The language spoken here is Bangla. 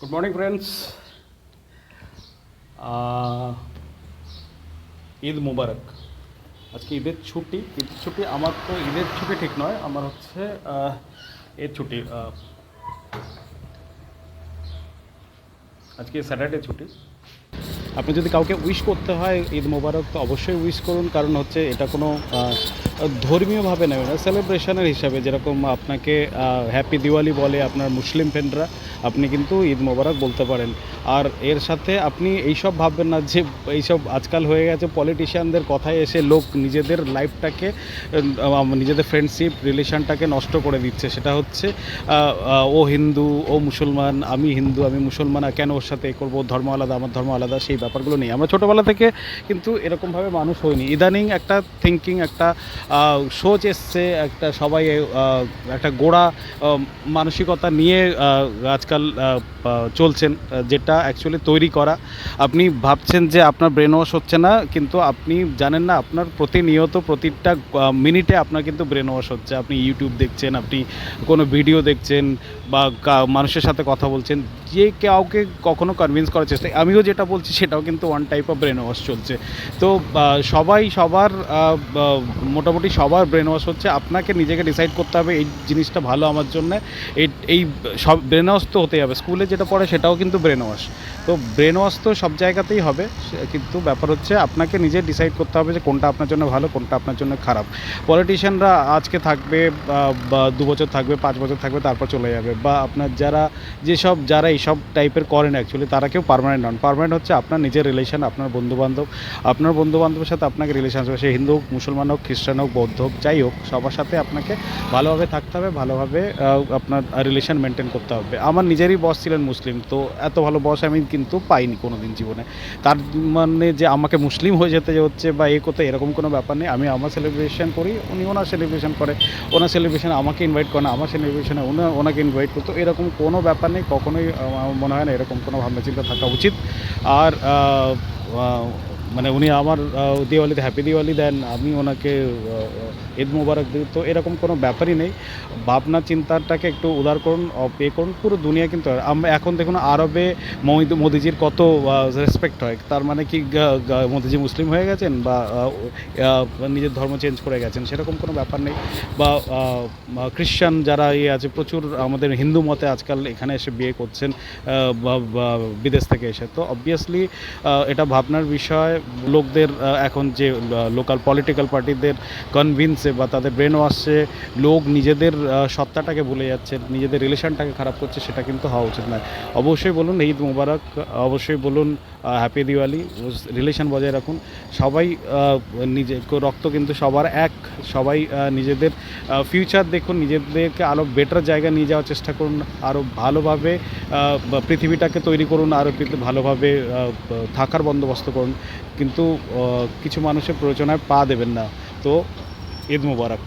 Good morning friends. Eid Mubarak. আজকে ঈদের ছুটি। আমার তো ঈদের ছুটি ঠিক নয়, আমার হচ্ছে এর ছুটি। আজকে স্যাটারডে ছুটি। আপনি যদি কাউকে উইশ করতে হয় ঈদ মোবারক, তো অবশ্যই উইশ করুন, কারণ হচ্ছে এটা কোনো ধর্মীয়ভাবে নেবে না, সেলিব্রেশনের হিসাবে। যেরকম আপনাকে হ্যাপি দিওয়ালি বলে আপনার মুসলিম ফ্রেন্ডরা, আপনি কিন্তু ঈদ মোবারক বলতে পারেন। আর এর সাথে আপনি এইসব ভাববেন না যে এইসব আজকাল হয়ে গেছে পলিটিশিয়ানদের কথায় এসে লোক নিজেদের লাইফটাকে, নিজেদের ফ্রেন্ডশিপ রিলেশনটাকে নষ্ট করে দিচ্ছে। সেটা হচ্ছে ও হিন্দু, ও মুসলমান, আমি হিন্দু, আমি মুসলমান, কেন ওর সাথে এ করবো, ধর্ম আলাদা, আমার ধর্ম আলাদা, সেই ব্যাপারগুলো নেই। আমরা ছোটোবেলা থেকে কিন্তু এরকমভাবে মানুষ হইনি। ইদানিং একটা থিঙ্কিং, একটা সোচ এসছে, একটা সবাই একটা গোড়া মানসিকতা নিয়ে আজকাল চলছেন, যেটা অ্যাকচুয়ালি তৈরি করা। আপনি ভাবছেন যে আপনার ব্রেন ওয়াশ হচ্ছে না, কিন্তু আপনি জানেন না আপনার প্রতিনিয়ত প্রতিটা মিনিটে আপনার কিন্তু ব্রেন ওয়াশ হচ্ছে। আপনি ইউটিউব দেখছেন, আপনি কোনো ভিডিও দেখছেন, বা মানুষের সাথে কথা বলছেন, যে কাউকে কখনো কনভিন্স করার চেষ্টা। আমিও যেটা বলছি সেটাও কিন্তু one type of brain wash চলছে। তো সবাই সবার মোটামুটি সবার ব্রেন ওয়াশ হচ্ছে। আপনাকে নিজেকে ডিসাইড করতে হবে এই জিনিসটা ভালো আমার জন্য। এই সব ব্রেন ওয়াশ তো হতেই হবে। স্কুলে যেটা পড়ে সেটাও কিন্তু ব্রেন ওয়াশ। তো ব্রেন ওয়াশ তো সব জায়গাতেই হবে, কিন্তু ব্যাপার হচ্ছে আপনাকে নিজে ডিসাইড করতে হবে যে কোনটা আপনার জন্য ভালো, কোনটা আপনার জন্য খারাপ। পলিটিশিয়ানরা আজকে থাকবে, বা 2 বছর থাকবে, 5 বছর থাকবে, তারপর চলে যাবে। বা আপনার যারা এইসব টাইপের করেন অ্যাকচুয়ালি, তারা কেউ পার্মানেন্ট নন। পার্মানেন্ট হচ্ছে আপনার নিজের রিলেশন, আপনার বন্ধুবান্ধবের সাথে আপনাকে রিলেশন আসবে। সে হিন্দু হোক, মুসলমান হোক, খ্রিস্টান হোক, বৌদ্ধ হোক, যাই হোক, সবার সাথে আপনাকে ভালোভাবে থাকতে হবে, ভালোভাবে আপনার রিলেশন মেনটেন করতে হবে। আমার নিজেরই বস ছিলেন মুসলিম, তো এত ভালো বস আমি কিন্তু পাইনি কোনো দিন জীবনে। তার মানে যে আমাকে মুসলিম হয়ে যেতে হচ্ছে বা এ করতে, এরকম কোনো ব্যাপার নেই। আমি আমার সেলিব্রেশন করি, উনি ওনার সেলিব্রেশন করে। ওনার সেলিব্রেশনে আমাকে ইনভাইট করে না, আমার সেলিব্রেশনে ওনাকে ইনভাইট করতো, এরকম কোনো ব্যাপার নেই। কখনোই আমার মনে হয় না এরকম কোনো ভাবনা চিন্তা থাকা উচিত। আর মানে উনি আমার দিওয়ালিতে হ্যাপি দিওয়ালি দেন, আমি ওনাকে ঈদ মোবারক দিই, তো এরকম কোনো ব্যাপারই নেই। ভাবনা চিন্তাটাকে একটু উদার করুন, করুন। পুরো দুনিয়া কিন্তু আমরা এখন দেখুন আরবে মোদিজির কত রেসপেক্ট হয়। তার মানে কি মোদিজি মুসলিম হয়ে গেছেন বা নিজের ধর্ম চেঞ্জ করে গেছেন, সেরকম কোনো ব্যাপার নেই। বা খ্রিশ্চান যারা আছে, প্রচুর আমাদের হিন্দু মতে আজকাল এখানে এসে বিয়ে করছেন বা বিদেশ থেকে এসে। তো অবভিয়াসলি এটা ভাবনার বিষয়। লোকদের এখন যে লোকাল পলিটিক্যাল পার্টিদের কনভিন্সে বা তাদের ব্রেন ওয়াশে লোক নিজেদের সত্তাটাকে ভুলে যাচ্ছে, নিজেদের রিলেশনটাকে খারাপ করছে, সেটা কিন্তু হওয়া উচিত নয়। অবশ্যই বলুন ঈদ মুবারক, অবশ্যই বলুন হ্যাপি দিওয়ালি, রিলেশন বজায় রাখুন। সবাই নিজে রক্ত কিন্তু সবার এক। সবাই নিজেদের ফিউচার দেখুন, নিজেদেরকে আরও বেটার জায়গায় নিয়ে যাওয়ার চেষ্টা করুন, আরও ভালোভাবে পৃথিবীটাকে তৈরি করুন, আরও ভালোভাবে থাকার বন্দোবস্ত করুন। কিন্তু কিছু মানুষের প্ররোচনায় পা দেবেন না। তো ঈদ মুবারক।